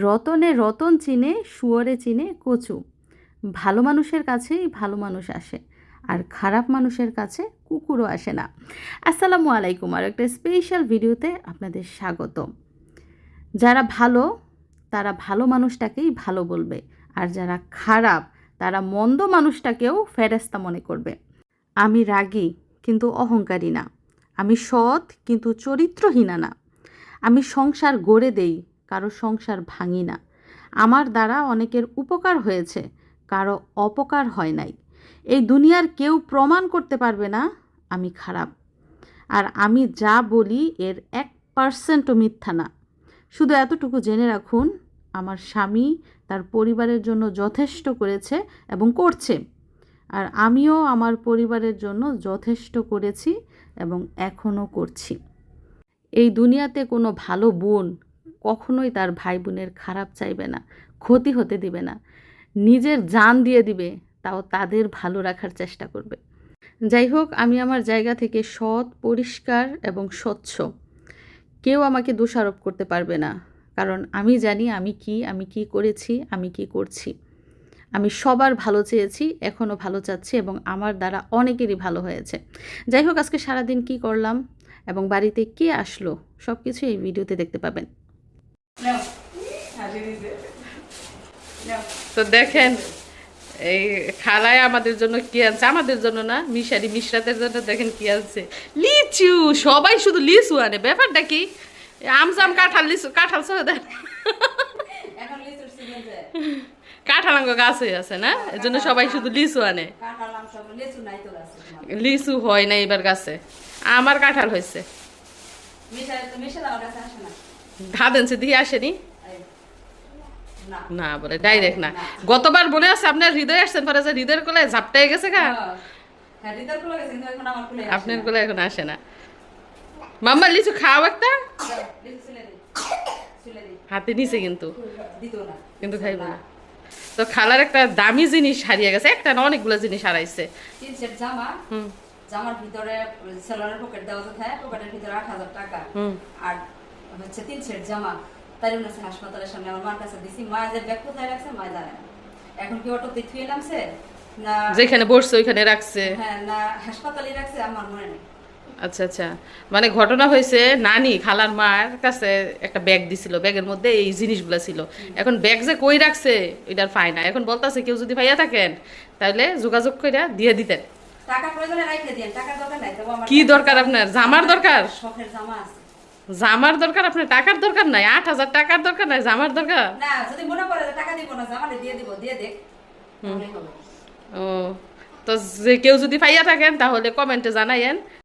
রতনে রতন চিনে শুয়োরে চিনে কচু। ভালো মানুষের কাছেই ভালো মানুষ আসে, আর খারাপ মানুষের কাছে কুকুরও আসে না। আসসালামু আলাইকুম, আর একটা স্পেশাল ভিডিওতে আপনাদের স্বাগত। যারা ভালো তারা ভালো মানুষটাকেই ভালো বলবে, আর যারা খারাপ তারা মন্দ মানুষটাকেও ফেরেস্তা মনে করবে। আমি রাগী কিন্তু অহংকারী না, আমি সৎ কিন্তু চরিত্রহীনা না, আমি সংসার গড়ে দেই, কারো সংসার ভাঙি না। আমার দ্বারা অনেকের উপকার হয়েছে, কারো অপকার হয় নাই। এই দুনিয়ার কেউ প্রমাণ করতে পারবে না আমি খারাপ। আর আমি যা বলি এর 1%ও মিথ্যা না। শুধু এতটুকু জেনে রাখুন, আমার স্বামী তার পরিবারের জন্য যথেষ্ট করেছে এবং করছে, আর আমিও আমার পরিবারের জন্য যথেষ্ট করেছি এবং এখনও করছি। এই দুনিয়াতে কোনো ভালো বোন কখনোই তার ভাই বোনের খারাপ চাইবে না, ক্ষতি হতে দিবে না, নিজের জান দিয়ে দিবে, তাও তাদের ভালো রাখার চেষ্টা করবে। যাই হোক, আমি আমার জায়গা থেকে সৎ, পরিষ্কার এবং স্বচ্ছ। কেউ আমাকে দোষারোপ করতে পারবে না, কারণ আমি জানি আমি কি করেছি, আমি কি করছি। আমি সবার ভালো চেয়েছি, এখনও ভালো চাচ্ছি, এবং আমার দ্বারা অনেকেরই ভালো হয়েছে। যাই হোক, আজকে সারাদিন কি করলাম এবং বাড়িতে কে আসলো সব কিছু এই ভিডিওতে দেখতে পাবেন। তো দেখেন, এই খালায় আমাদের জন্য কি আনছে, আমাদের জন্য না, মিশরাতের জন্য। দেখেন কি আনছে, লিচু। সবাই শুধু লিচু আনে, ব্যাপারটা কি? আমজাম কাঁঠাল, লিচু, কাঁঠাল সহ দেন। কাঁঠাল আঙ্গ গাছ হয়ে আছে না, এর জন্য সবাই শুধু লিচু আনে। লিচু হয় না এবার গাছে, আমার কাঁঠাল হয়েছে। ধাদেনছে দিয়ে আসেনি না, বলে ডাইরেক্ট না। গতবার মনে আছে আপনার হৃদয় আসছেন, পরে যে হৃদয়ের কোলায় ঝাপটাই গেছে গা, আপনার কোলায় এখন আসে না। মাম্মা লিচু খাও একটা, হাতে নিচে কিন্তু কিন্তু খাইব না। তো খালার একটা দামি জিনিস হারিয়ে গেছে, একটা না অনেকগুলো জিনিস হারাইছে। জামার ভিতরে সেলরের পকেট দেওয়া থাকে, পকেটের ভিতরে ৮,০০০ টাকা আর হচ্ছে ৩ সেট জামা। তাই জন্য হাসপাতালের সামনে আমার মার কাছে দিছি। মা যে ব্যাগ কোথায় রাখছে মা জানে না। এখন কি অটোতে থুয়ে নামছে না যেখানে বসছে ওইখানে রাখছে, হ্যাঁ, না হাসপাতালে রাখছে আমার মনে নেই। আচ্ছা আচ্ছা, মানে ঘটনা হয়েছে, নানি খালার মার কাছে একটা ব্যাগ দিছিল, ব্যাগের মধ্যে এই জিনিসগুলো ছিল। এখন ব্যাগ যে কই রাখছে এটার পায় না। এখন বলতাছে কেউ যদি ভাইয়া থাকেন তাহলে যোগাযোগ করে দিয়ে দিতেন। টাকা প্রয়োজনে রাখতে দেন, টাকার দরকার নাই। তবে আমার কি দরকার আপনার? জামার দরকার? শখের জামা আছে। জামার দরকার, আপনার টাকার দরকার নাই? ৮,০০০ টাকার দরকার নাই, জামার দরকার। না, যদি মনে করে টাকা দিব না, জামালে দিয়ে দিব, দিয়ে দেখ। ও, তো যে কেউ যদি পাইয়া থাকেন তাহলে কমেন্টে জানাইয়েন।